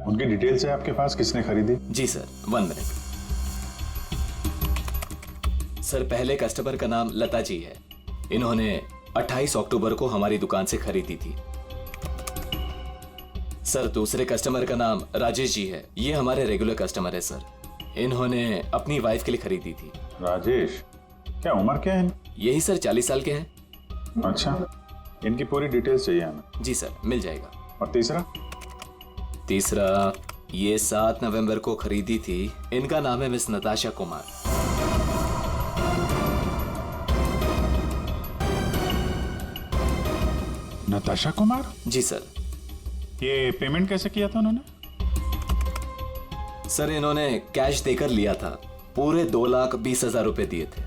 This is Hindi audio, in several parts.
उनकी डिटेल्स है आपके पास, किसने खरीदी? जी सर, 1 मिनट। सर, पहले कस्टमर का नाम लता जी है। इन्होंने 28 अक्टूबर को हमारी दुकान से खरीदी थी। सर, दूसरे कस्टमर का नाम राजेश जी है। ये हमारे रेगुलर कस्टमर है सर। इन्होंने अपनी वाइफ के लिए खरीदी थी। राजेश, क्या उम्र क्या है? यही सर, 40 साल के हैं। अच्छा, इनकी पूरी डिटेल्स चाहिए हमें। जी सर, मिल जाएगा। और तीसरा? तीसरा, ये 7 नवंबर को खरीदी थी। इनका नाम है मिस नताशा कुमार। नताशा कुमार? जी सर। ये पेमेंट कैसे किया था उन्होंने? सर, इन्होंने कैश देकर लिया था। पूरे 2,20,000 रुपए दिए थे।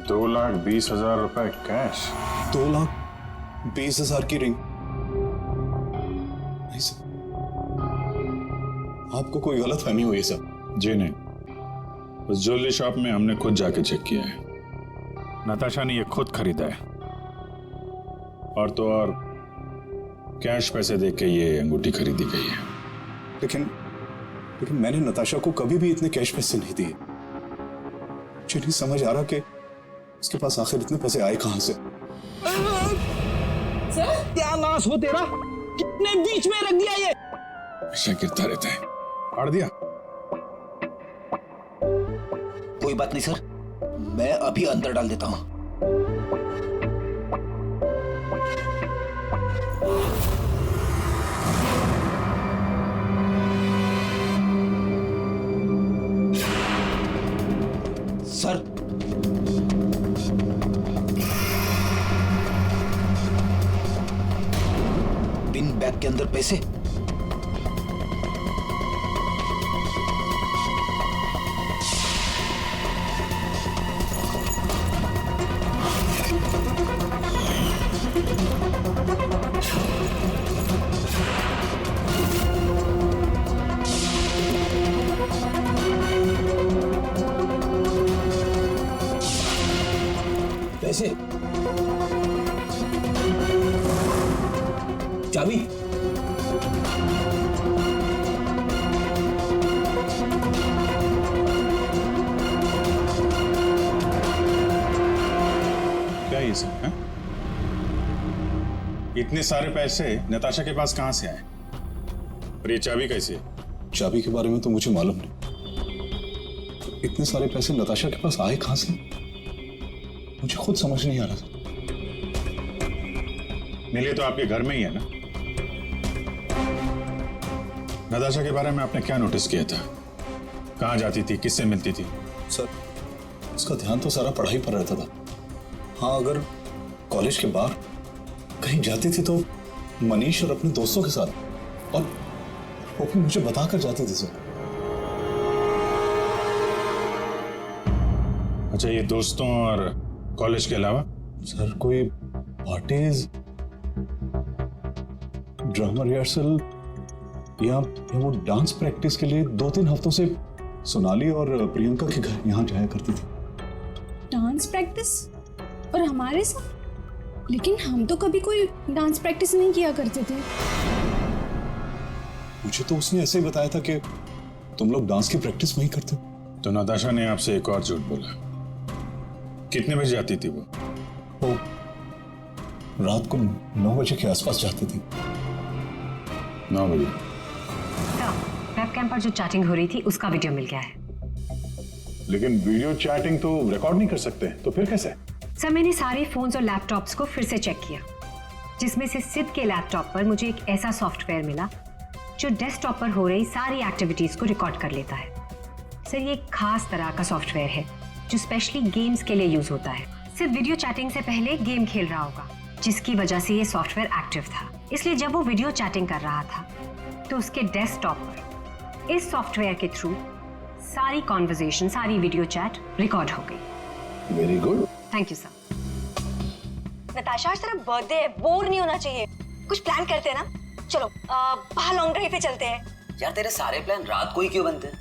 2,20,000 रुपए कैश? 2,20,000 की रिंग? नहीं सर, आपको कोई गलत फहमी हुई है सर। जी नहीं, उस ज्वेलरी शॉप में हमने खुद जाके चेक किया है। नताशा ने ये खुद खरीदा है, और तो और कैश पैसे दे के ये अंगूठी खरीदी गई है। लेकिन मैंने नताशा को कभी भी इतने कैश पैसे नहीं दिए। मुझे नहीं समझ आ रहा कि उसके पास आखिर इतने पैसे आए कहां से। क्या नाश हो तेरा, कितने बीच में रख दिया ये। हमेशा गिरता रहता है। फाड़ दिया? कोई बात नहीं सर, मैं अभी अंदर डाल देता हूं। सर, पिन बैग के अंदर पैसे। पैसे, चाबी, क्या ये सब है? इतने सारे पैसे नताशा के पास कहां से आए? और ये चाबी कैसे? चाबी के बारे में तो मुझे मालूम नहीं। इतने सारे पैसे नताशा के पास आए कहां से, मुझे खुद समझ नहीं आ रहा। मिले तो आपके घर में ही है ना? नताशा के बारे में आपने क्या नोटिस किया था? कहां जाती थी, किससे मिलती थी? सर, उसका ध्यान तो सारा पढ़ाई पर रहता था। हाँ, अगर कॉलेज के बाहर कहीं जाती थी तो मनीष और अपने दोस्तों के साथ, और वो भी मुझे बताकर जाती थी सर। अच्छा, ये दोस्तों और कॉलेज के अलावा? सर, कोई पार्टीज, ड्रामा रिहर्सल या वो डांस प्रैक्टिस के लिए 2-3 हफ्तों से सोनाली और प्रियंका के घर यहाँ जाया करती थी। Dance practice? और हमारे साथ? लेकिन हम तो कभी कोई डांस प्रैक्टिस नहीं किया करते थे। मुझे तो उसने ऐसे ही बताया था कि तुम लोग डांस की प्रैक्टिस वहीं करते हो। तो नताशा ने आपसे एक और झूठ बोला। कितने बजे जाती थी वो? रात को 9 बजे के आसपास जाती थी। 9 बजे? वेबकैम पर जो चैटिंग हो रही थी उसका वीडियो मिल गया है। लेकिन वीडियो चैटिंग तो रिकॉर्ड नहीं कर सकते, तो फिर कैसे? सर, मैंने सारे फोन्स और लैपटॉप्स को फिर से चेक किया, जिसमें से सिद्ध के लैपटॉप पर मुझे एक ऐसा सॉफ्टवेयर मिला जो डेस्कटॉप पर हो रही सारी एक्टिविटीज को रिकॉर्ड कर लेता है। सर, ये एक खास तरह का सॉफ्टवेयर है जो स्पेशली गेम्स के लिए यूज होता है। सिर्फ वीडियो चैटिंग से पहले गेम खेल रहा होगा, जिसकी वजह से ये सॉफ्टवेयर एक्टिव था। इसलिए जब वो वीडियो चैटिंग कर रहा था तो उसके डेस्कटॉप पर इस सॉफ्टवेयर के थ्रू सारी कॉन्वर्सेशन, सारी वीडियो चैट रिकॉर्ड हो गई। Very good. Thank you sir. Natasha, आज तेरा बर्थडे है, बोर नहीं होना चाहिए। कुछ प्लान करते हैं ना? चलो बाहर लॉन्ग ड्राइव पे चलते हैं। यार, तेरे सारे प्लान रात को ही क्यों बनते हैं?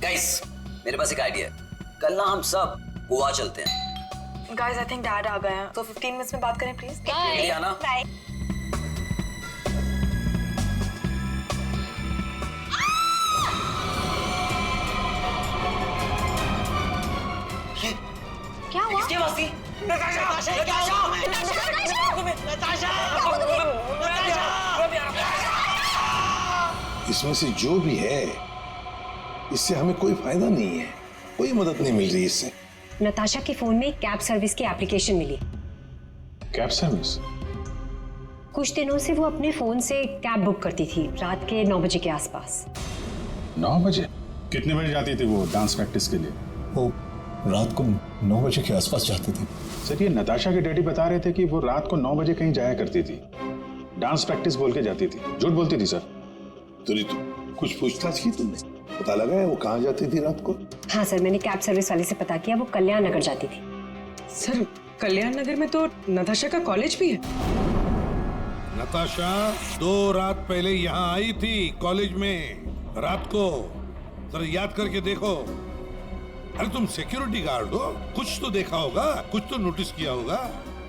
गाइस, मेरे पास एक आइडिया है। कल ना हम सब गोवा चलते हैं। गाइस, आई थिंक डैड आ गए हैं, तो 15 मिनट्स में बात करें प्लीज। आना। बाय। इसमें से जो भी है इससे हमें कोई फायदा नहीं है, कोई मदद नहीं मिल रही इससे। नताशा के फोन में कैब सर्विस की एप्लीकेशन मिली। Cab service? कुछ दिनों से वो अपने फोन से कैब बुक करती थी रात के 9 बजे के आसपास। 9 बजे? कितने बजे जाती थी वो डांस प्रैक्टिस के लिए? वो रात को 9 बजे के आसपास जाती थी। सर, ये नताशा के डैडी बता रहे थे कि वो रात को 9 बजे कहीं जाया करती थी, डांस प्रैक्टिस बोल के जाती थी। झूठ बोलती थी सर? तो कुछ पूछताछ की तुमने? पता लगा है वो कहाँ जाती थी रात को? हाँ सर, मैंने कैब सर्विस वाले से पता किया, वो कल्याण नगर जाती थी। सर, कल्याण नगर में तो नताशा का कॉलेज भी है। नताशा 2 रात पहले यहाँ आई थी कॉलेज में रात को, जरा याद करके देखो। अरे तुम सिक्योरिटी गार्ड हो, कुछ तो देखा होगा, कुछ तो नोटिस किया होगा।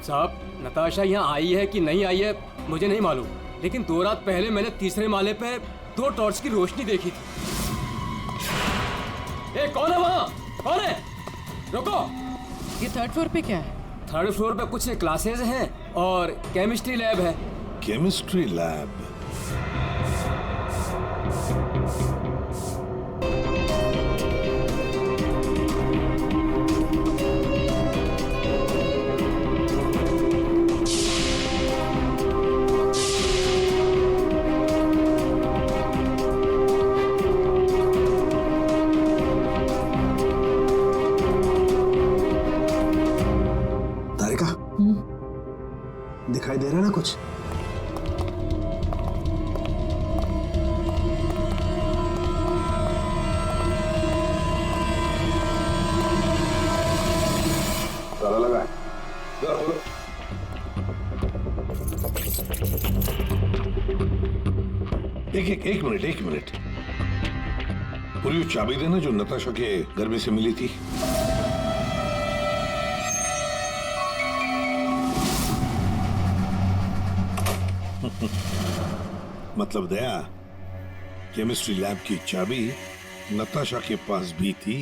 साहब, नताशा यहाँ आई है कि नहीं आई है मुझे नहीं मालूम, लेकिन 2 रात पहले मैंने 3रे माले पे 2 टॉर्च की रोशनी देखी थी। ए, कौन है वहाँ? कौन है? रुको। ये 3rd फ्लोर पे क्या है? 3rd फ्लोर पे कुछ क्लासेस हैं और केमिस्ट्री लैब है। Chemistry lab? दिखाई दे रहा है ना कुछ? ताला लगा है। एक मिनट। पूरी चाबी देना जो नताशा के घर में से मिली थी। मतलब दया, केमिस्ट्री लैब की चाबी नताशा के पास भी थी।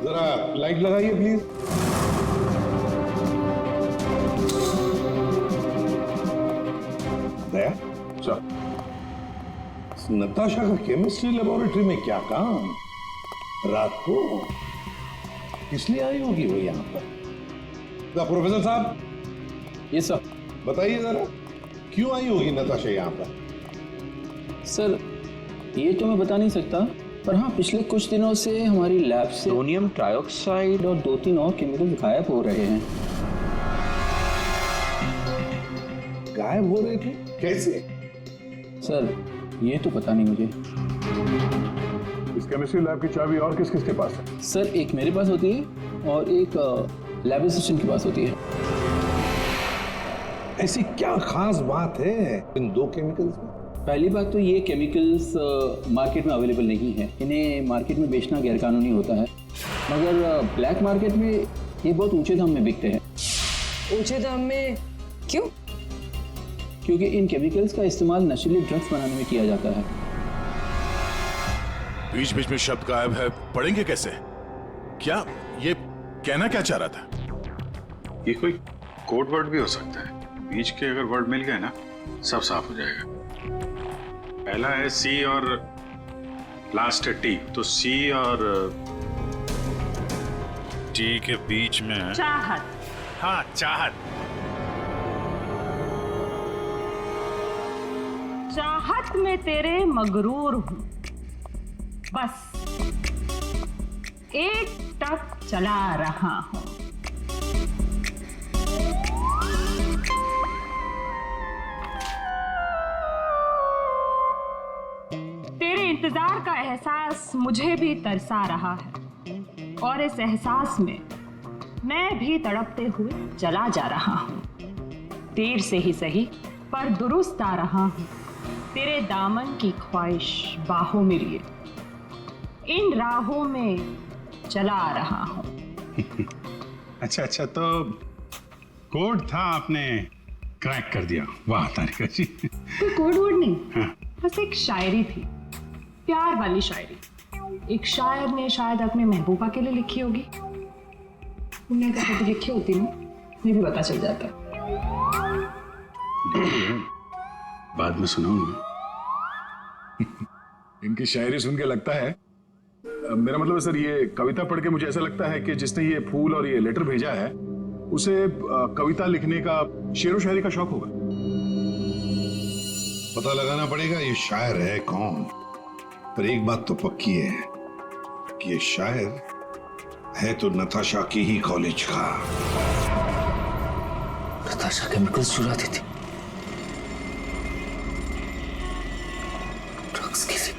जरा लाइट लगाइए प्लीज। दया सर, नताशा का केमिस्ट्री लेबोरेटरी में क्या काम? रात को किस लिए आई होगी वो यहाँ पर? प्रोफेसर साहब, ये सर बताइए जरा, क्यों आई होगी नताशा यहाँ पर? सर, ये तो मैं बता नहीं सकता, पर हाँ, पिछले कुछ दिनों से हमारी लैब से सोडियम ट्राइऑक्साइड और 2-3 और केमिकल गायब हो रहे हैं। गायब हो रहे थे? कैसे? सर, ये तो पता नहीं मुझे। इस केमिस्ट्री लैब की चाबी और किस किस के पास है? सर, एक मेरे पास होती है और एक लैब असिस्टेंट के पास होती है। ऐसी क्या खास बात है इन 2 केमिकल्स में? पहली बात तो ये केमिकल्स मार्केट में अवेलेबल नहीं है, इन्हें मार्केट में बेचना गैरकानूनी होता है, मगर ब्लैक मार्केट में ये बहुत ऊंचे दाम में बिकते हैं। ऊंचे दाम में क्यों? क्योंकि इन केमिकल्स का इस्तेमाल नशीले ड्रग्स बनाने में किया जाता है। बीच में शब्द गायब है, पढ़ेंगे कैसे? क्या ये कहना क्या चाह रहा था? ये कोई कोड वर्ड भी हो सकता है, बीच के अगर वर्ड मिल गए ना सब साफ हो जाएगा। पहला है सी और लास्ट है टी, तो सी और टी के बीच में है चाहत। हाँ, चाहत। चाहत में तेरे मगरूर हूं, बस एक टक चला रहा हूं। तेरे इंतजार का एहसास मुझे भी तरसा रहा है, और इस एहसास में मैं भी तड़पते हुए चला जा रहा हूं। देर से ही सही पर दुरुस्त आ रहा हूं, तेरे दामन की ख्वाहिश बाहों में लिए इन राहों में चला आ रहा हूं। अच्छा, तो कोड था, आपने क्रैक कर दिया। वाह तारिका जी। कोई कोड वर्ड नहीं, हाँ। बस एक शायरी थी, प्यार वाली शायरी। एक शायर ने शायद अपने महबूबा के लिए लिखी होगी। तुमने तो कभी लिखी होती ना, ये भी पता चल जाता। बाद में सुनाऊंगा। इनकी शायरी सुन के लगता है, मेरा मतलब है सर, ये कविता पढ़ के मुझे ऐसा लगता है कि जिसने ये फूल और ये लेटर भेजा है उसे कविता लिखने का, शेरो शायरी का शौक होगा। पता लगाना पड़ेगा ये शायर है कौन। पर एक बात तो पक्की है कि ये शायर है तो नताशा की ही कॉलेज का। नताशा केमिकल्स चुराती थी ड्रग्स के लिए।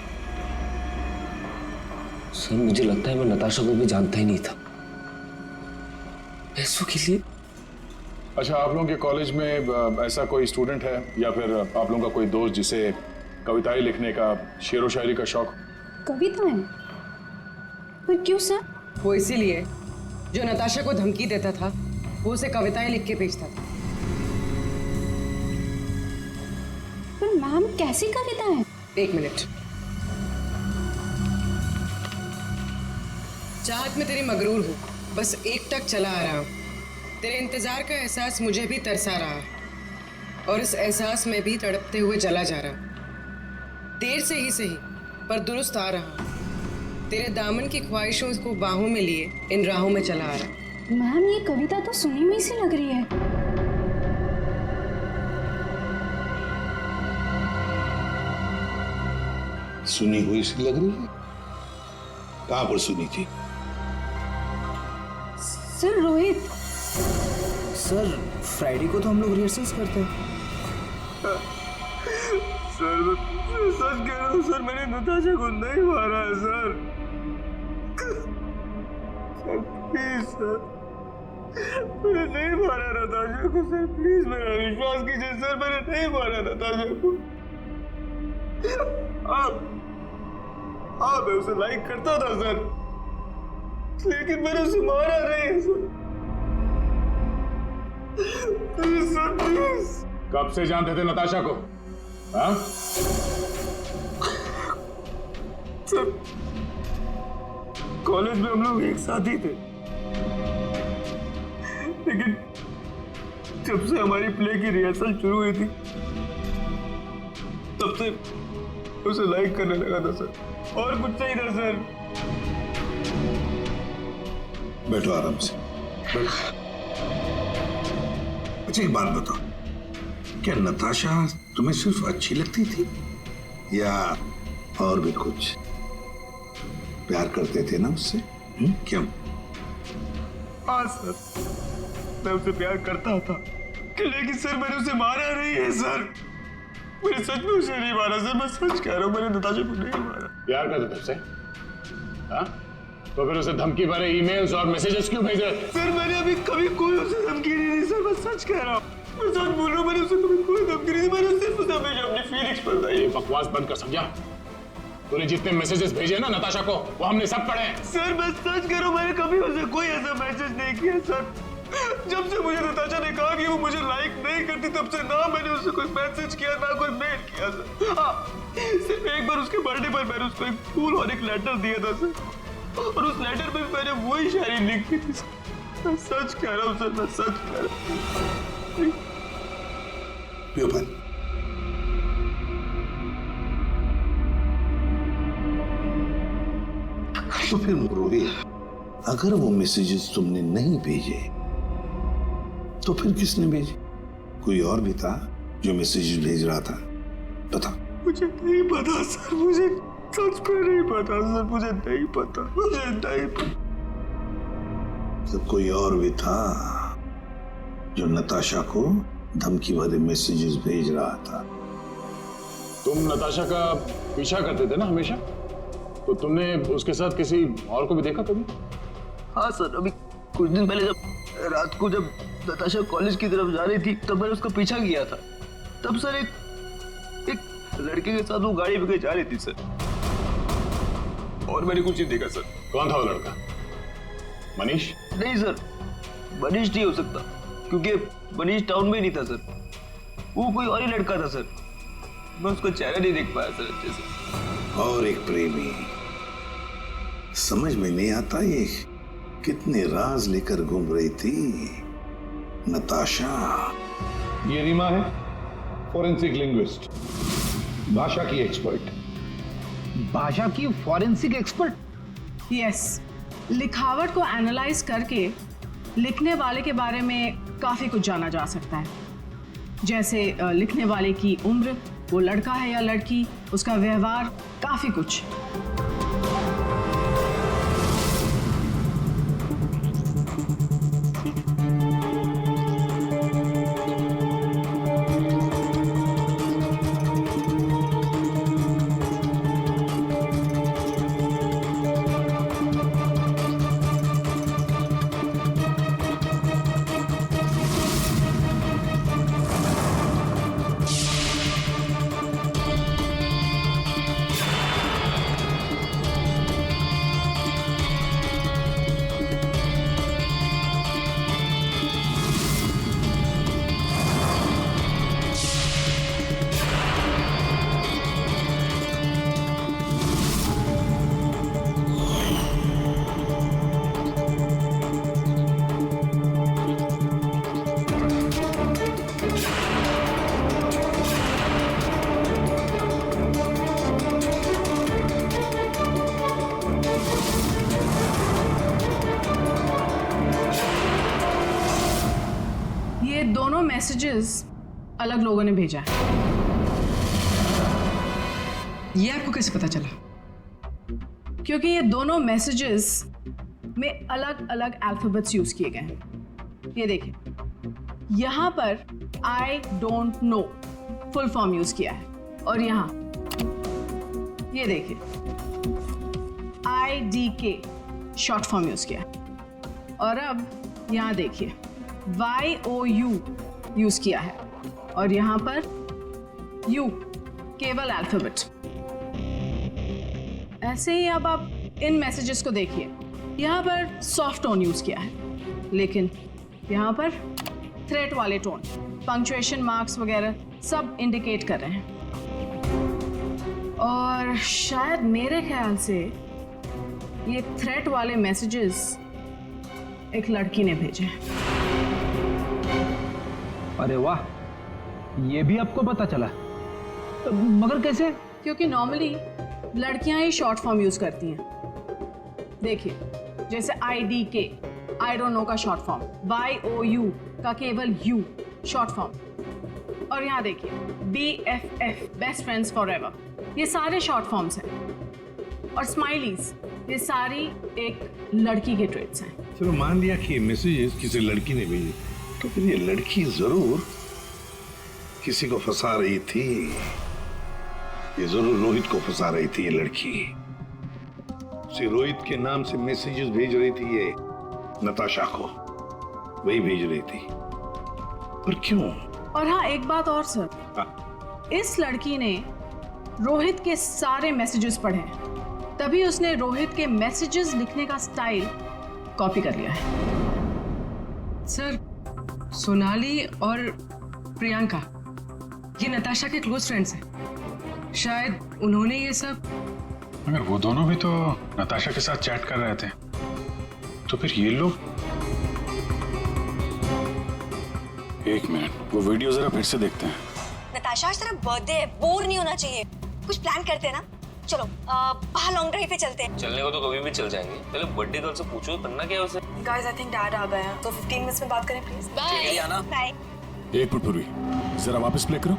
सर मुझे लगता है मैं नताशा को भी जानता ही नहीं था। पैसों के लिए। अच्छा, आप लोगों के कॉलेज में ऐसा कोई स्टूडेंट है या फिर आप लोगों का कोई दोस्त जिसे कविताएं लिखने का, शेरो शायरी का शौक? कविताएं? पर क्यों सर? वो इसीलिए जो नताशा को धमकी देता था वो उसे कविताएं लिख के भेजता था। पर मैम कैसी कविताएं? एक मिनट। चाहत में तेरी मगरूर हूँ, बस एक टक चला आ रहा हूँ। तेरे इंतजार का एहसास मुझे भी तरसा रहा है और इस एहसास में भी तड़पते हुए जला जा रहा। देर से ही सही पर दुरुस्त आ रहा। तेरे दामन की ख्वाहिशों को बाहों में लिए इन राहों में चला आ रहा। मैम ये कविता तो सुनी हुई सी लग रही है। सुनी हुई सी लग रही है? कहां पर सुनी थी? सर रोहित। सर फ्राइडे को तो हम लोग रिहर्सल्स करते हैं। सर मैं सच कह रहा हूँ सर, मैंने नताशा को नहीं मारा है सर। प्लीज सर, मैंने नहीं मारा नताशा को सर, प्लीज मेरा विश्वास कीजिए सर, मैंने नहीं मारा नताशा को। मैं उसे लाइक करता था सर, लेकिन मैंने उसे मारा नहीं सर। Please sir, please. कब से जानते थे नताशा को? हाँ? सर कॉलेज में हम लोग एक साथ ही थे, लेकिन जब से हमारी प्ले की रिहर्सल शुरू हुई थी तब से उसे लाइक करने लगा था सर, और कुछ नहीं था सर। बैठो आराम से। अच्छा एक बात बताओ, क्या नताशा तुम्हें सिर्फ अच्छी लगती थी या और भी कुछ? प्यार करते थे ना उससे? क्यों? हाँ सर, मैं उसे प्यार करता था, लेकिन सर मैंने उसे मारा नहीं है सर। मैंने सच में उसे नहीं मारा सर, मैं सच कह रहा हूँ, मैंने नताशा को नहीं मारा। प्यार करते थे उससे? हाँ? तो फिर उसे धमकी भरे ईमेल्स और मैसेजेस क्यों भेजे? सर मैंने अभी कभी कोई उसे धमकी नहीं दी सर, मैं सच कह रहा हूँ, मैं सच बोल रहा हूँ, मैंने उसे कभी कोई धमकी नहीं दी, मैंने सिर्फ उसे हमेशा अपनी फीलिंग्स बताई। ये बकवास बंद कर, समझा? तूने जितने मैसेजेस भेजे ना नताशा को, वो हमने सब पढ़े। सर मैं सच कह रहा हूँ, मैंने कभी उसे कोई ऐसा मैसेज नहीं किया सर। जब से मुझे नताशा ने कहा कि वो मुझे लाइक नहीं करती, तब से ना मैंने उसे कोई मैसेज किया ना कोई मेल किया सर। हाँ, सिर्फ एक बार उसके बर्थडे पर मैंने उसको एक फूल और एक लेटर दिया था सर, और उस लेटर में मैंने वही शायरी लिखी थी सर। मैं सच कह रहा हूँ सर, मैं सच कह रहा हूँ। पियो पानी। तो फिर रोहित, अगर वो मैसेजेस तुमने नहीं भेजे तो फिर किसने भेजे? कोई और भी था जो मैसेजेस भेज रहा था? बता। मुझे नहीं पता सर, मुझे सच में नहीं पता सर, मुझे नहीं पता, मुझे नहीं पता। तो कोई और भी था जो नताशा को धमकी भरे मैसेजेस भेज रहा था? तुम नताशा का पीछा करते थे ना हमेशा, तो तुमने उसके साथ किसी और को भी देखा कभी? हाँ सर, अभी कुछ दिन पहले जब रात को जब नताशा कॉलेज की तरफ जा रही थी तब मैंने उसका पीछा किया था। तब सर एक लड़के के साथ वो गाड़ी पे जा रही थी सर, और मैंने कुछ नहीं देखा सर। कौन था वो लड़का? मनीष? नहीं सर, मनीष नहीं हो सकता, क्योंकि मनीष टाउन में नहीं था सर, वो कोई और ही लड़का था सर। मैं उसका चेहरा नहीं देख पाया सर अच्छे से। और एक प्रेमी समझ में नहीं आता ये कितने राज लेकर घूम रही थी नताशा। ये रीमा है, फॉरेंसिक लिंग्विस्ट, भाषा की एक्सपर्ट। भाषा की फॉरेंसिक एक्सपर्ट? यस, लिखावट को एनालाइज करके लिखने वाले के बारे में काफी कुछ जाना जा सकता है। जैसे लिखने वाले की उम्र, वो लड़का है या लड़की, उसका व्यवहार, काफी कुछ। दोनों मैसेजेस अलग लोगों ने भेजा है। ये आपको कैसे पता चला? क्योंकि ये दोनों मैसेजेस में अलग अलग अल्फाबेट्स यूज किए गए हैं। ये देखिए, यहां पर I don't know full form use किया है, और यहां ये देखिए IDK शॉर्ट फॉर्म यूज किया है, और अब यहां देखिए YOU यूज किया है, और यहां पर U केवल अल्फाबेट। ऐसे ही अब आप इन मैसेजेस को देखिए, यहां पर सॉफ्ट टोन यूज किया है, लेकिन यहां पर थ्रेट वाले टोन, पंक्चुएशन मार्क्स वगैरह सब इंडिकेट कर रहे हैं। और शायद मेरे ख्याल से ये थ्रेट वाले मैसेजेस एक लड़की ने भेजे हैं। अरे वाह, ये भी आपको पता चला? मगर कैसे? क्योंकि नॉर्मली लड़कियां ही शॉर्ट फॉर्म यूज करती हैं। देखिए, जैसे IDK आई डोंट नो का शॉर्ट फॉर्म, YOU का केवल U शॉर्ट फॉर्म, और यहाँ देखिए BFF बेस्ट फ्रेंड्स फॉरएवर, ये सारे शॉर्ट फॉर्म्स हैं। और स्माइलीज, ये सारी एक लड़की के ट्रेट्स हैं। चलो मान लिया कि मैसेजेस किसी लड़की ने भेजे, तो फिर ये लड़की जरूर किसी को फंसा रही थी। ये जरूर रोहित को फंसा रही थी। ये लड़की उसे रोहित के नाम से मैसेजेस भेज रही थी, ये नताशा को वही भेज रही थी। पर क्यों? और हाँ, एक बात और सर, इस लड़की ने रोहित के सारे मैसेजेस पढ़े हैं, तभी उसने रोहित के मैसेजेस लिखने का स्टाइल कॉपी कर लिया है। सर, सोनाली और प्रियंका ये नताशा के क्लोज फ्रेंड्स हैं। शायद उन्होंने ये सब। मगर वो दोनों भी तो नताशा के साथ चैट कर रहे थे, तो फिर ये लोग। एक मिनट, वो वीडियो जरा फिर से देखते हैं। नताशा, आज तेरा बर्थडे है, बोर नहीं होना चाहिए। कुछ प्लान करते हैं ना? चलो बाहर लॉन्ग ड्राइव पे चलते हैं। चलने को तो कभी भी चल जाएंगे, पहले बर्थडे गर्ल से पूछो करना क्या है उसे। गाइस, आई थिंक डैड आ गए हैं, तो 15 मिनट्स में बात करें प्लीज। Bye bye. एक मिनट पूर्वी, जरा वापस प्ले करो।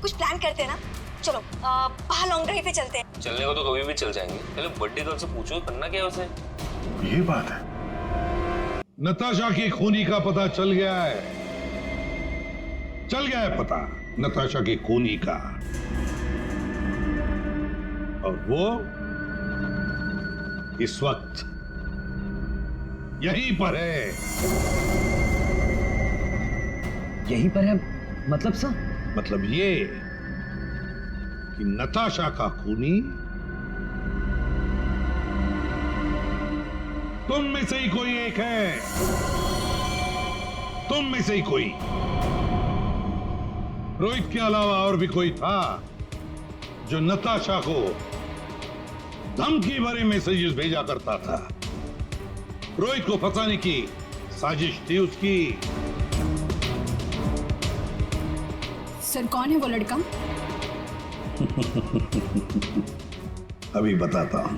कुछ प्लान करते हैं ना? चलो बाहर लॉन्ग ड्राइव पे चलते हैं। चलने को तो कभी भी चल जाएंगे, पहले बर्थडे गर्ल से पूछो करना क्या है उसे। ये बात है। नताशा की खूनी का पता चल गया है, चल गया है पता नताशा की खूनी का, और वो इस वक्त यहीं पर है। यहीं पर है मतलब सर? मतलब ये कि नताशा का खूनी तुम में से ही कोई एक है, तुम में से ही कोई। रोहित के अलावा और भी कोई था जो नताशा को धमकी भरे मैसेजेस भेजा करता था। रोहित को फंसाने की साजिश थी उसकी। सर कौन है वो लड़का? अभी बताता हूं।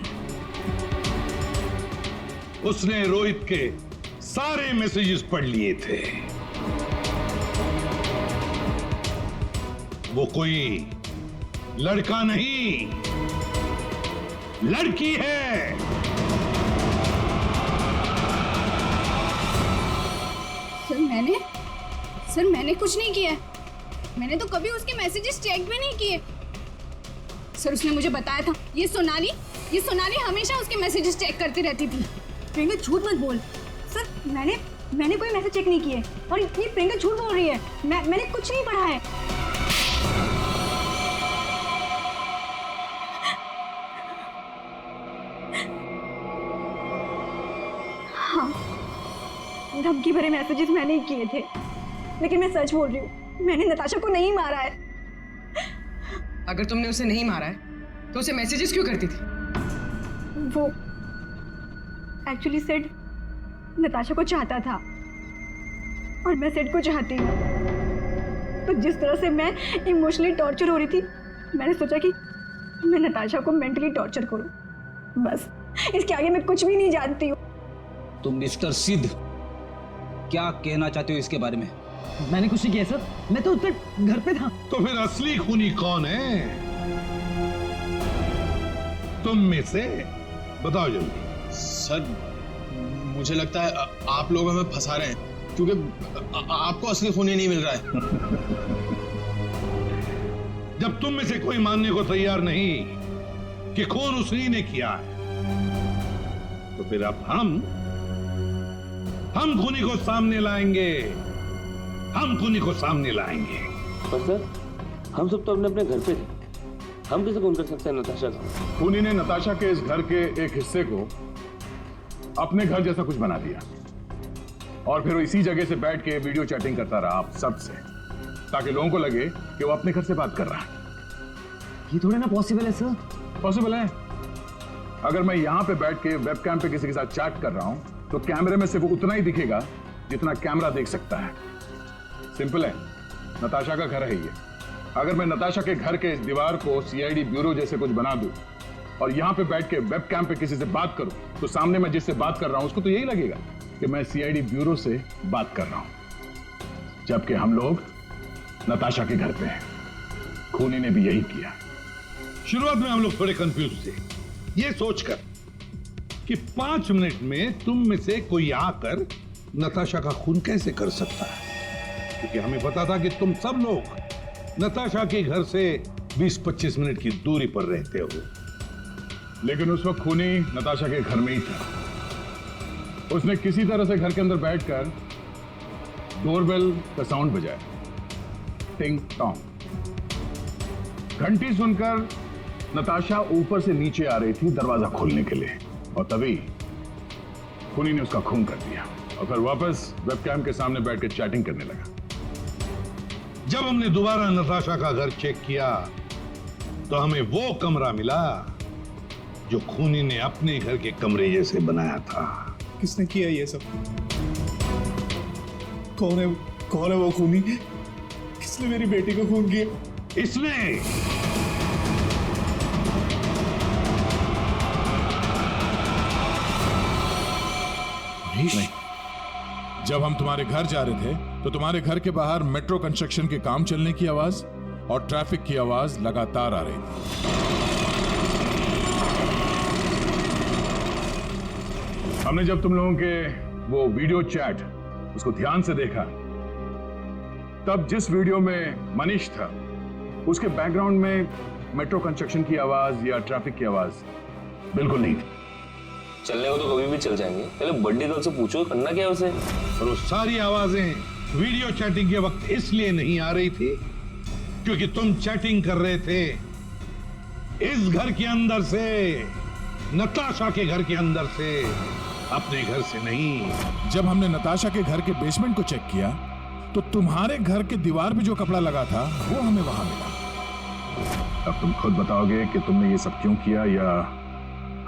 उसने रोहित के सारे मैसेजेस पढ़ लिए थे। वो कोई लड़का नहीं, लड़की है। सर मैंने कुछ नहीं किया। मैंने तो कभी उसके मैसेजेस चेक भी नहीं किए। सर उसने मुझे बताया था ये सोनाली हमेशा उसके मैसेजेस चेक करती रहती थी। प्रियंका झूठ मत बोल। सर मैंने कोई मैसेज चेक नहीं किए और ये प्रियंका झूठ बोल रही है। मैंने कुछ नहीं पढ़ा है। हाँ, धमकी भरे मैसेजेस मैंने ही किए थे, लेकिन मैं सच बोल रही हूँ, मैंने नताशा को नहीं मारा है। अगर तुमने उसे नहीं मारा है तो उसे मैसेजेस क्यों करती थी? वो एक्चुअली सेड नताशा को चाहता था और मैं सेड को चाहती हूँ। तो जिस तरह से मैं इमोशनली टॉर्चर हो रही थी, मैंने सोचा कि मैं नताशा को मेंटली टॉर्चर करूँ। बस इसके आगे मैं कुछ भी नहीं जानती हूँ। तुम मिस्टर सिद्ध क्या कहना चाहते हो इसके बारे में? मैंने कुछ नहीं किया सर, मैं तो उधर घर पे था। तो फिर असली खूनी कौन है? तुम में से बताओ जल्दी। सर मुझे लगता है आप लोग हमें फंसा रहे हैं, क्योंकि आपको असली खूनी नहीं मिल रहा है। जब तुम में से कोई मानने को तैयार नहीं कि खून उसी ने किया है, तो फिर अब हम खूनी को सामने लाएंगे। हम खूनी को सामने लाएंगे। पर सर हम सब तो अपने अपने घर पे थे, हम कैसे खून कर सकते हैं नताशा का? खूनी ने नताशा के इस घर के एक हिस्से को अपने घर जैसा कुछ बना दिया और फिर वो इसी जगह से बैठ के वीडियो चैटिंग करता रहा आप सबसे, ताकि लोगों को लगे कि वो अपने घर से बात कर रहा है। ये थोड़ा ना पॉसिबल है सर। पॉसिबल है। अगर मैं यहां पे बैठ के वेबकैम पे किसी के साथ चैट कर रहा हूं तो कैमरे में सिर्फ उतना ही दिखेगा जितना कैमरा देख सकता है। सिंपल है, नताशा का घर है ये। अगर मैं नताशा के घर के इस दीवार को सीआईडी ब्यूरो जैसे कुछ बना दूं और यहां पे बैठ के वेबकैम पे किसी से बात करूं, तो सामने मैं जिससे बात कर रहा हूं उसको तो यही लगेगा कि मैं सीआईडी ब्यूरो से बात कर रहा हूं, जबकि हम लोग नताशा के घर पे हैं। खूनी ने भी यही किया। शुरुआत में हम लोग थोड़े कंफ्यूज थे, ये सोचकर कि 5 मिनट में तुम में से कोई आकर नताशा का खून कैसे कर सकता है, क्योंकि हमें पता था कि तुम सब लोग नताशा के घर से 20-25 मिनट की दूरी पर रहते हो। लेकिन उस वक्त खूनी नताशा के घर में ही था। उसने किसी तरह से घर के अंदर बैठकर डोरबेल का साउंड बजाया, टिंग टोंग। घंटी सुनकर नताशा ऊपर से नीचे आ रही थी दरवाजा खोलने के लिए, और तभी खूनी ने उसका खून कर दिया और फिर वापस वेबकैम के सामने बैठकर चैटिंग करने लगा। जब हमने दोबारा नताशा का घर चेक किया तो हमें वो कमरा मिला जो खूनी ने अपने घर के कमरे जैसे बनाया था। किसने किया ये सब? कौन है वो खूनी? किसने मेरी बेटी को खून किया? इसने। नहीं। जब हम तुम्हारे घर जा रहे थे तो तुम्हारे घर के बाहर मेट्रो कंस्ट्रक्शन के काम चलने की आवाज और ट्रैफिक की आवाज लगातार आ रही थी। हमने जब तुम लोगों के वो वीडियो चैट उसको ध्यान से देखा, तब जिस वीडियो में मनीष था उसके बैकग्राउंड में मेट्रो कंस्ट्रक्शन की आवाज या ट्रैफिक की आवाज बिल्कुल नहीं थी। चलने को तो कभी भी चल जाएंगे, पहले बड्डी गर्ल से पूछो करना क्या उसे। और वो सारी आवाजें वीडियो चैटिंग के वक्त इसलिए नहीं आ रही थी क्योंकि तुम चैटिंग कर रहे थे इस घर के अंदर से, नताशा के घर के अंदर से, अपने घर से नहीं। जब हमने नताशा के घर के बेसमेंट को चेक किया तो तुम्हारे घर के दीवार पे जो कपड़ा लगा था वो हमें वहां मिला। अब तुम खुद बताओगे कि तुमने ये सब क्यों किया या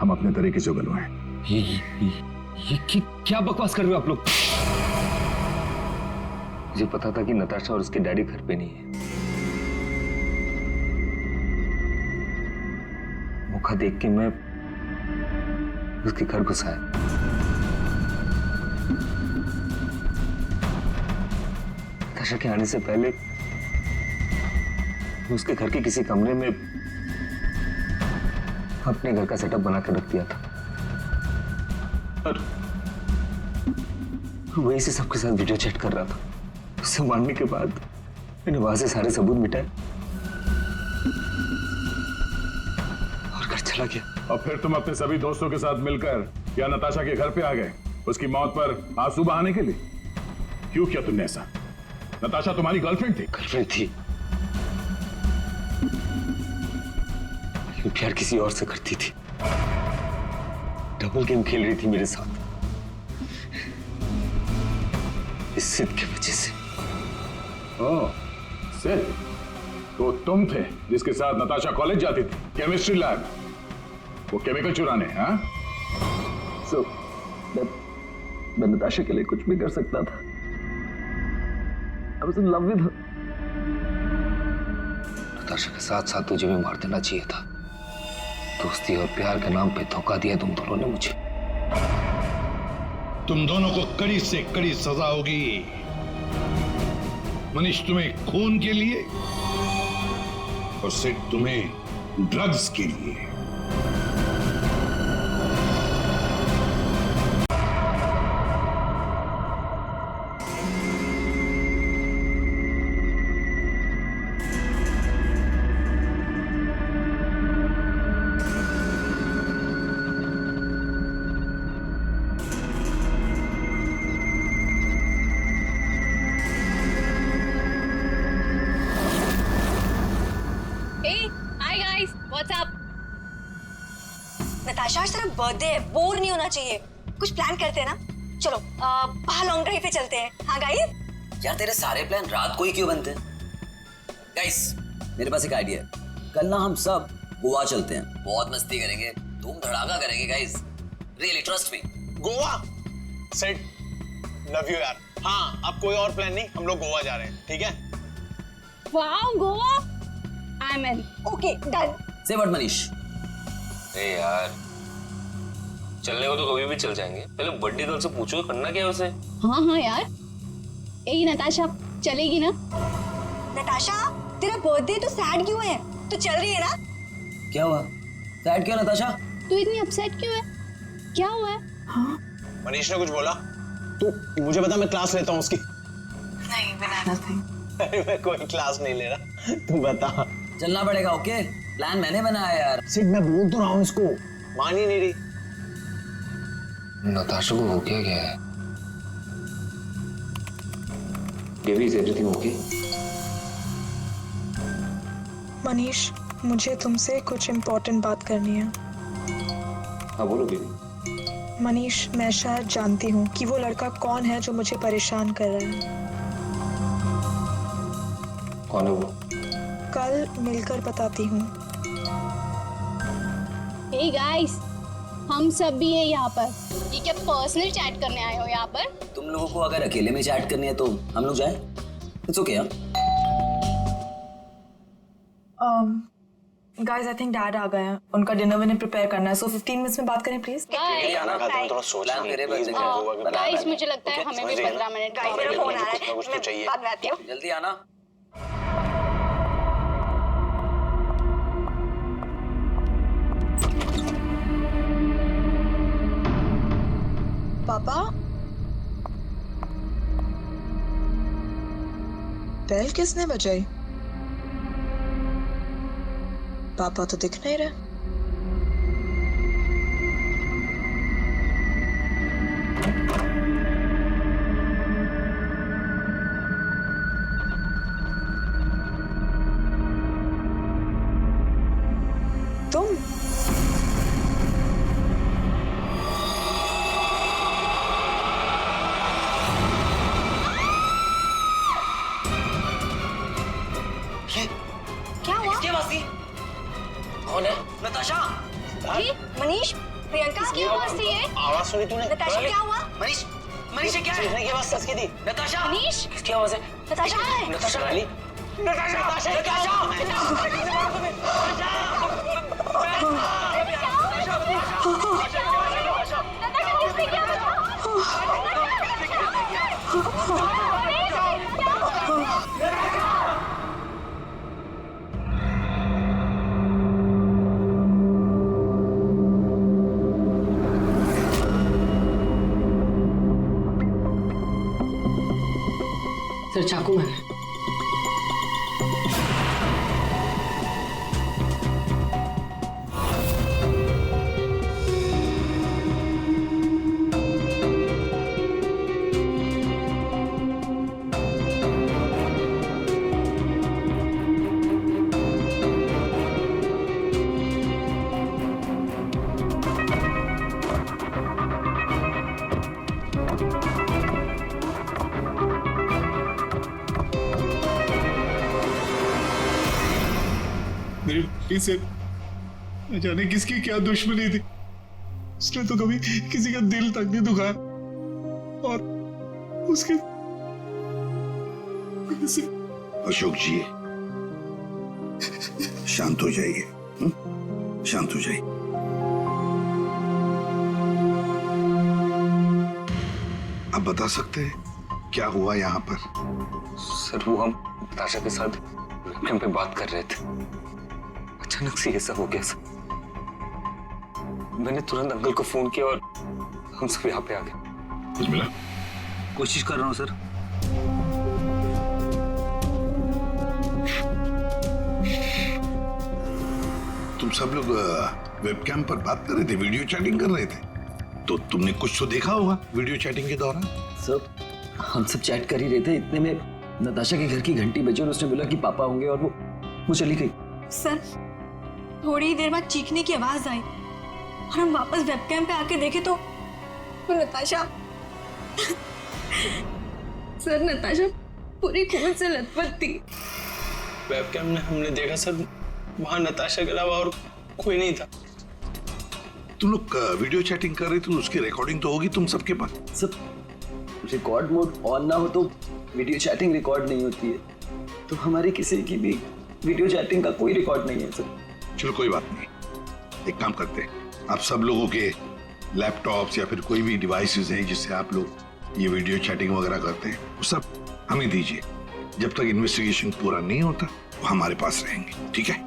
हम अपने तरीके से उगलवाएं। ये क्या बकवास कर रहे हो आप लोग? मुझे पता था कि नताशा और उसके डैडी घर पे नहीं है। मौका देख के मैं उसके घर घुस आया। नताशा के आने से पहले मैं उसके घर के किसी कमरे में अपने घर का सेटअप बना कर रख दिया था और वही से सबके साथ वीडियो चैट कर रहा था। उसे मारने के बाद मैंने वहां से सारे सबूत मिटाए और घर चला गया। और फिर तुम अपने सभी दोस्तों के साथ मिलकर या नताशा के घर पे आ गए उसकी मौत पर आंसू बहाने के लिए। क्यों किया तुमने ऐसा? नताशा तुम्हारी गर्लफ्रेंड थी। गर्लफ्रेंड थी, लेकिन प्यार किसी और से करती थी। डबल गेम खेल रही थी मेरे साथ, इस सिद्ध की वजह से। ओह, सिद्ध? तो तुम थे जिसके साथ नताशा कॉलेज जाती थी, केमिस्ट्री लैब, वो केमिकल चुराने। हाँ, मैं नताशा के लिए कुछ भी कर सकता था। I was in love with her. Natasha के साथ साथ तुझे भी मार देना चाहिए था। दोस्ती और प्यार के नाम पे धोखा दिया तुम दोनों ने मुझे। तुम दोनों को कड़ी से कड़ी सजा होगी। मनीष तुम्हें खून के लिए और सिड तुम्हें ड्रग्स के लिए। नताशा आज तेरा बर्थडे है, बोर नहीं होना चाहिए। कुछ प्लान करते हैं ना? चलो बाहर लॉन्ग ड्राइव पे चलते हैं। हाँ गाइस? यार तेरे सारे प्लान रात को ही क्यों बनते हैं? गाइस मेरे पास एक आइडिया है। कल ना हम सब गोवा चलते हैं, बहुत मस्ती करेंगे, धूम धड़ाका करेंगे guys. Really trust me. Goa set, love you यार। हाँ अब कोई और प्लान नहीं, हम लोग गोवा जा रहे हैं, ठीक है? Wow Goa, I am in. Okay done. से व्हाट मनीष? ए यार, चलने को तो कभी भी चल जाएंगे, पहले बर्थडे गर्ल से पूछो करना क्या है उसे। हाँ हाँ यार, यही नताशा चलेगी ना? नताशा तेरा बर्थडे तो सैड क्यों है? तू चल रही है ना? क्या हुआ? सैड क्यों नताशा? तू इतनी अपसेट क्यों है? क्या हुआ है? हाँ? मनीष ने कुछ बोला? तू मुझे बता, मैं क्लास लेता हूँ उसकी। नहीं बनाना था। अरे मैं कोई क्लास नहीं ले रहा, तू बता। चलना पड़ेगा। ओके प्लान मैंने बनाया यार। सिड मैं बोल तो रहा हूँ इसको, मान ही नहीं रही। नताशा को हो क्या गया है? Baby is everything okay? Manish मुझे तुमसे कुछ इम्पोर्टेंट बात करनी है। हाँ बोलो बेबी। मनीष मैं शायद जानती हूँ कि वो लड़का कौन है जो मुझे परेशान कर रहा है। कौन है वो? कल मिलकर बताती हूँ। हे गाइस, हम सब भी है यहाँ पर। ये क्या पर्सनल चैट करने आए हो यहाँ पर? तुम लोगों को अगर अकेले में चैट करनी है तो हम लोग जाए। इट्स ओके यार। गाइस आई थिंक डैड आ गए हैं, उनका डिनर मैंने प्रिपेयर करना है, सो 15 मिनट्स में बात करें प्लीज। गाइस मुझे लगता है हमें भी 15 मिनट का फोन आ रहा है, मैं बाद में आती हूँ। जल्दी आना। पापा बेल किसने बजाई? पापा तो दिख नहीं रहे। तुम क्या हुआ? कौन है? नताशा। मनीष प्रियंका किसकी आवाज थी ये? आवाज सुनी तूने? नताशा क्या हुआ? मनीष मनीष ये क्या है? की आवाज सच की थी। नताशा मनीष किसकी आवाज है? नताशा नताशा वाली नताशा नताशा सर चाकू मारा है। मेरी लड़की से न जाने किसकी क्या दुश्मनी थी, उसने तो कभी किसी का दिल तक नहीं दुखाया और उसके अशोक जी शांत हो जाइए, शांत हो जाइए। आप बता सकते हैं क्या हुआ यहाँ पर? सर वो हम नताशा के साथ वेबकैम पे बात कर रहे थे, अचानक से ये सब हो गया सर। मैंने तुरंत अंकल को फोन किया और हम सब यहाँ पे आ गए। कुछ मिला? कोशिश कर रहा हूँ सर। तुम सब लोग वेबकैम पर बात कर रहे थे, वीडियो चैटिंग कर रहे थे, तो तुमने कुछ तो देखा होगा वीडियो चैटिंग के दौरान। सर हम सब चैट कर ही रहे थे, इतने में नताशा के घर की घंटी बजी और उसने बोला कि पापा होंगे और वो चली गई। सर थोड़ी ही देर बाद चीखने की आवाज आई और हम वापस वेबकैम पे आके देखे तो नताशा सर नताशा पूरी खून से लथपथ थी। वेबकैम में हमने देखा सर, वहां नताशा के अलावा और कोई नहीं था। तुम लोग वीडियो चैटिंग कर रहे थे तो उसकी रिकॉर्डिंग तो होगी तुम सबके पास। सब रिकॉर्ड मोड ऑन ना हो तो वीडियो चैटिंग रिकॉर्ड नहीं होती है, तो हमारी किसी की भी वीडियो चैटिंग का कोई रिकॉर्ड नहीं है सर। चलो कोई बात नहीं, एक काम करते हैं, आप सब लोगों के लैपटॉप्स या फिर कोई भी डिवाइसेस हैं जिससे आप लोग ये वीडियो चैटिंग वगैरह करते हैं, वो सब हमें दीजिए। जब तक इन्वेस्टिगेशन पूरा नहीं होता वो हमारे पास रहेंगे, ठीक है?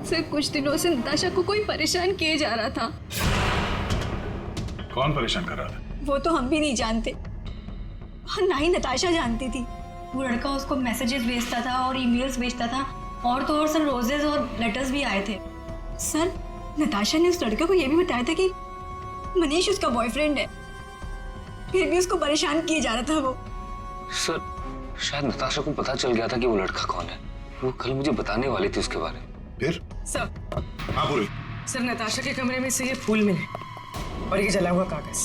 सर कुछ दिनों से नताशा को कोई परेशान किए जा रहा था। कौन परेशान कर रहा था? वो तो हम भी नहीं जानते और ना ही नताशा जानती थी। वो लड़का उसको मैसेजेस भेजता था और ईमेल्स भेजता था, और तो और सर रोजेस और लेटर्स भी आए थे। सर नताशा ने उस लड़के को ये भी बताया था कि मनीष उसका बॉयफ्रेंड है, फिर भी उसको परेशान किए जा रहा था वो। सर शायद नताशा को पता चल गया था कि वो लड़का कौन है, वो कल मुझे बताने वाली थी उसके बारे में। फिर? सर हाँ बोलो। सर नताशा के कमरे में से ये फूल मिले और ये जला हुआ कागज।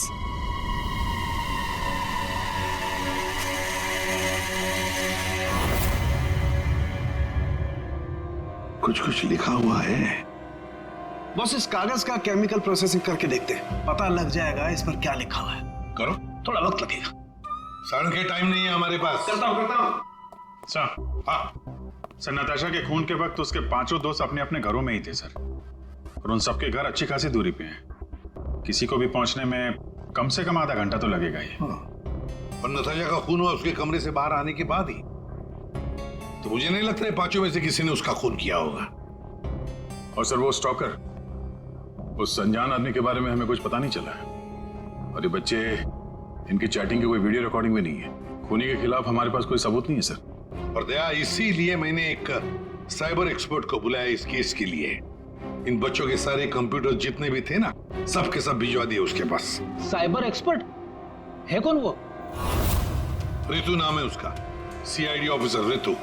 कुछ कुछ लिखा हुआ है। बस इस कागज का केमिकल प्रोसेसिंग करके देखते हैं, पता लग जाएगा इस पर क्या लिखा हुआ है। करो, थोड़ा वक्त लगेगा। सर के टाइम नहीं है हमारे पास। करता हूँ सर हाँ सर, नताशा के खून के वक्त उसके पांचों दोस्त अपने अपने घरों में ही थे सर, और उन सबके घर अच्छी खासी दूरी पे हैं। किसी को भी पहुंचने में कम से कम आधा घंटा तो लगेगा ही। और नताशा का खून हुआ उसके कमरे से बाहर आने के बाद ही, तो मुझे नहीं लगता है पांचों में से किसी ने उसका खून किया होगा। और सर वो स्टॉकर, उस अनजान आदमी के बारे में हमें कुछ पता नहीं चला है, और ये बच्चे, इनकी चैटिंग की कोई वीडियो रिकॉर्डिंग भी नहीं है। खूनी के खिलाफ हमारे पास कोई सबूत नहीं है सर। और दया, इसीलिए मैंने एक साइबर एक्सपर्ट को बुलाया इस केस के लिए। इन बच्चों के सारे कंप्यूटर जितने भी थे ना, सब के सब भिजवा दिए उसके पास। साइबर एक्सपर्ट है कौन वो? ऋतु नाम है उसका, सीआईडी ऑफिसर ऋतु।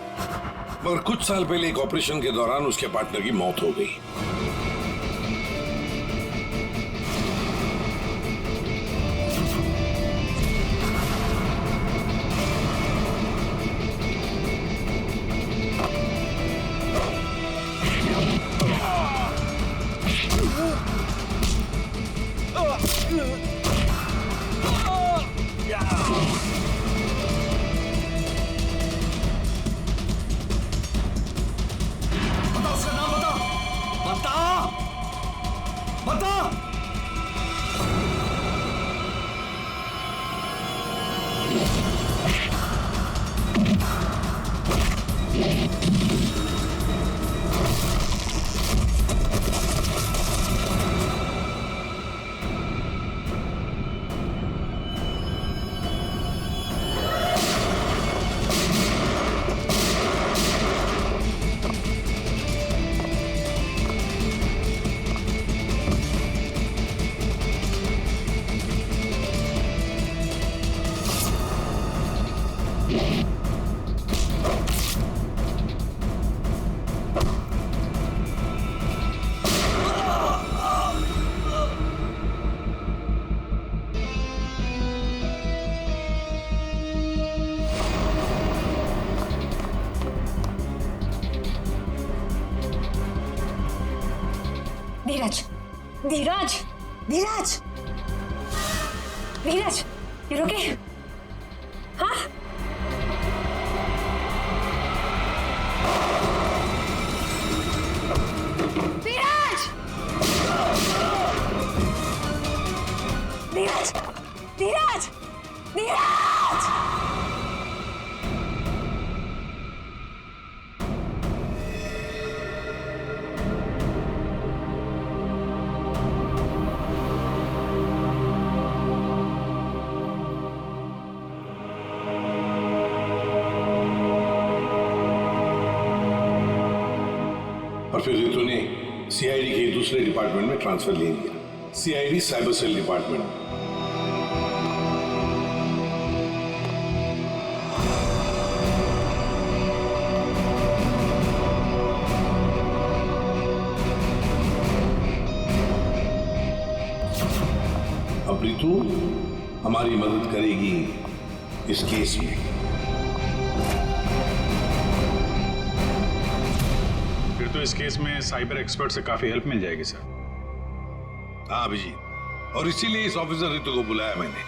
मगर कुछ साल पहले एक ऑपरेशन के दौरान उसके पार्टनर की मौत हो गई। धीरज, धीरज, धीरज, धीरज, you okay? हाँ? धीरज, धीरज, धीरज, धीरज। और फिर रितु ने सीआईडी के दूसरे डिपार्टमेंट में ट्रांसफर ले लिया, सीआईडी साइबर सेल डिपार्टमेंट। अब रितु हमारी मदद करेगी इस केस में। फिर तो इस केस में साइबर एक्सपर्ट से काफी हेल्प मिल जाएगी सर। हाँ अभिजीत, और इसीलिए इस ऑफिसर रितु को बुलाया मैंने।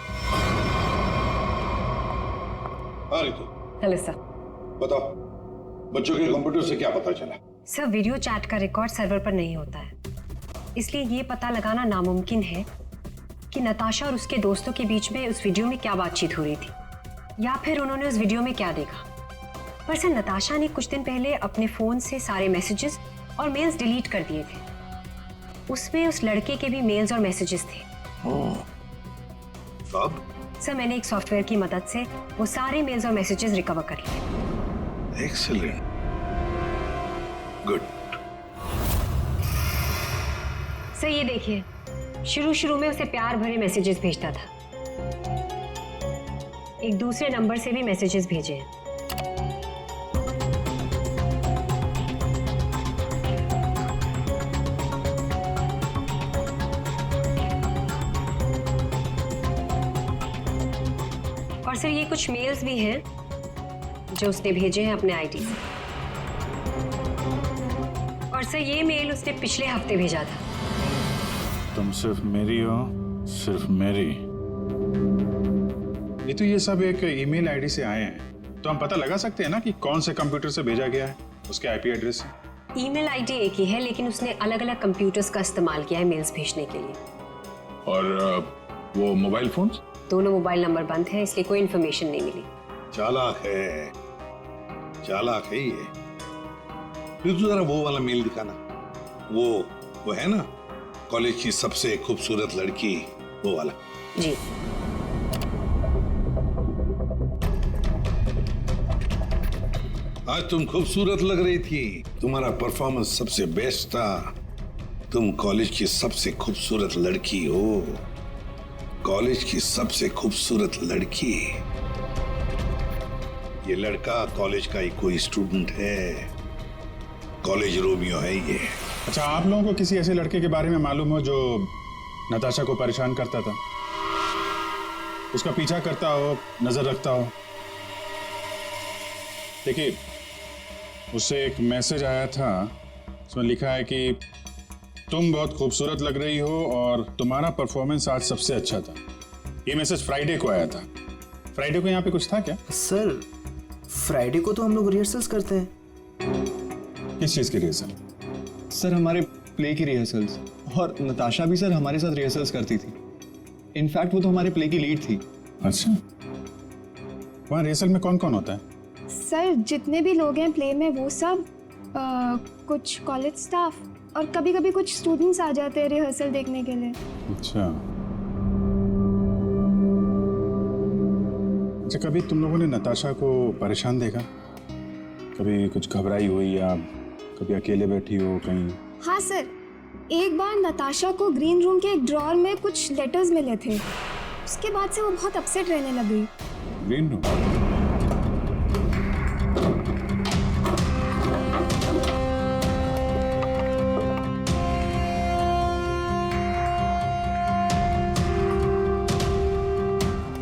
हाँ रितु। Hello sir. बताओ, बच्चों के कंप्यूटर से क्या पता चला? सर, वीडियो चैट का रिकॉर्ड सर्वर पर नहीं होता है, इसलिए ये पता लगाना नामुमकिन है कि नताशा और उसके दोस्तों के बीच में उस वीडियो में क्या बातचीत हो रही थी, या फिर उन्होंने उस वीडियो में क्या देखा। पर सर, नताशा ने कुछ दिन पहले अपने फोन से सारे मैसेजेस और मेल्स डिलीट कर दिए थे। उसमें उस लड़के के भी मेल्स और मैसेजेस थे। अब? सर, मैंने एक सॉफ्टवेयर की मदद से वो सारे मेल्स और मैसेजेस रिकवर कर लिए। Excellent, good. सर ये देखिए, शुरू में उसे प्यार भरे मैसेजेस भेजता था। एक दूसरे नंबर से भी मैसेजेस भेजे हैं। और सर, ये कुछ मेल्स भी हैं जो उसने भेजे हैं अपने आईडी से। और सर, ये मेल उसने पिछले हफ्ते भेजा था। तुम सिर्फ मेरी हो, सिर्फ मेरी। ये तो ये सब एक ईमेल आईडी से आए हैं, तो हम पता लगा सकते हैं ना कि कौन से कंप्यूटर से भेजा गया है, उसके आईपी एड्रेस से। ईमेल आईडी एक ही है, लेकिन उसने अलग अलग कंप्यूटर्स का इस्तेमाल किया है मेल्स भेजने के लिए। और वो मोबाइल फोन्स? दोनों मोबाइल नंबर बंद है, इसलिए कोई इन्फॉर्मेशन नहीं मिली। चालाक है, चालाक है ये। फिर तो जरा वो वाला मेल दिखाना। वो है ना, कॉलेज की सबसे खूबसूरत लड़की, वो वाला। जी। आज तुम खूबसूरत लग रही थी, तुम्हारा परफॉर्मेंस सबसे बेस्ट था। तुम कॉलेज की सबसे खूबसूरत लड़की हो, कॉलेज की सबसे खूबसूरत लड़की। ये लड़का कॉलेज का ही कोई स्टूडेंट है, कॉलेज रोमियो है ये। अच्छा, आप लोगों को किसी ऐसे लड़के के बारे में मालूम हो जो नताशा को परेशान करता था, उसका पीछा करता हो, नजर रखता हो? देखिए, उससे एक मैसेज आया था, उसमें लिखा है कि तुम बहुत खूबसूरत लग रही हो और तुम्हारा परफॉर्मेंस आज सबसे अच्छा था। ये मैसेज फ्राइडे को आया था। फ्राइडे को यहाँ पे कुछ था क्या? सर, फ्राइडे को तो हम लोग रिहर्सल्स करते हैं। किस चीज की रिहर्सल? सर, हमारे प्ले की रिहर्सल्स, और नताशा भी सर हमारे साथ रिहर्सल्स करती थी। इनफैक्ट वो तो हमारे प्ले की लीड थी। अच्छा, वहाँ रिहर्सल में कौन कौन होता है? सर, जितने भी लोग हैं प्ले में वो सब, कुछ कॉलेज स्टाफ और कभी कभी कुछ स्टूडेंट्स आ जाते हैं रिहर्सल देखने के लिए। अच्छा, कभी तुम लोगों ने नताशा को परेशान देखा? कभी कुछ घबराई हुई या कभी अकेले बैठी हो कहीं? हाँ सर, एक बार नताशा को ग्रीन रूम के एक ड्रॉअर में कुछ लेटर्स मिले थे। उसके बाद से वो बहुत अपसेट रहने लगी। Green room?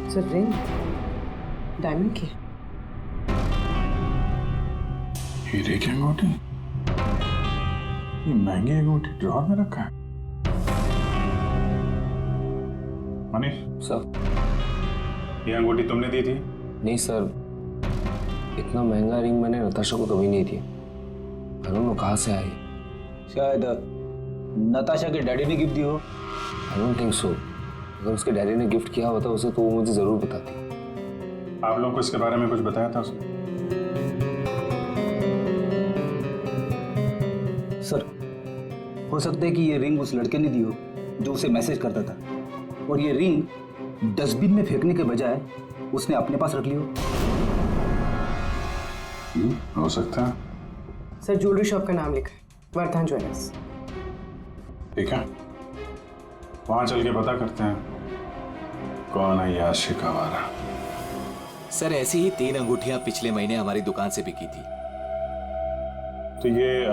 Sir, ring diamond की। हीरे की अंगूठी? ये महंगी अंगूठी ड्रॉअर में रखा है? मनीष सर, ये अंगूठी तुमने दी थी? नहीं सर, इतना महंगा रिंग मैंने नताशा को कभी नहीं दिया। आई डोंट नो कहाँ से आई। शायद नताशा के डैडी ने गिफ्ट दी हो। I don't think so. अगर उसके डैडी ने गिफ्ट किया होता उसे तो वो मुझे जरूर बताती। आप लोगों को इसके बारे में कुछ बताया था उसने? सर, हो सकता है कि ये रिंग उस लड़के ने दी हो जो उसे मैसेज करता था, और ये रिंग डस्टबिन में फेंकने के बजाय उसने अपने पास रख ली हो। हो सकता है। सर, ज्वेलरी शॉप का नाम लिखा है, वर्धन ज्वेलर्स। ठीक है, वहां चल के पता करते हैं कौन है ये आशिक आवारा। सर, ऐसी ही 3 अंगूठियां पिछले महीने हमारी दुकान से बिकी थी। तो ये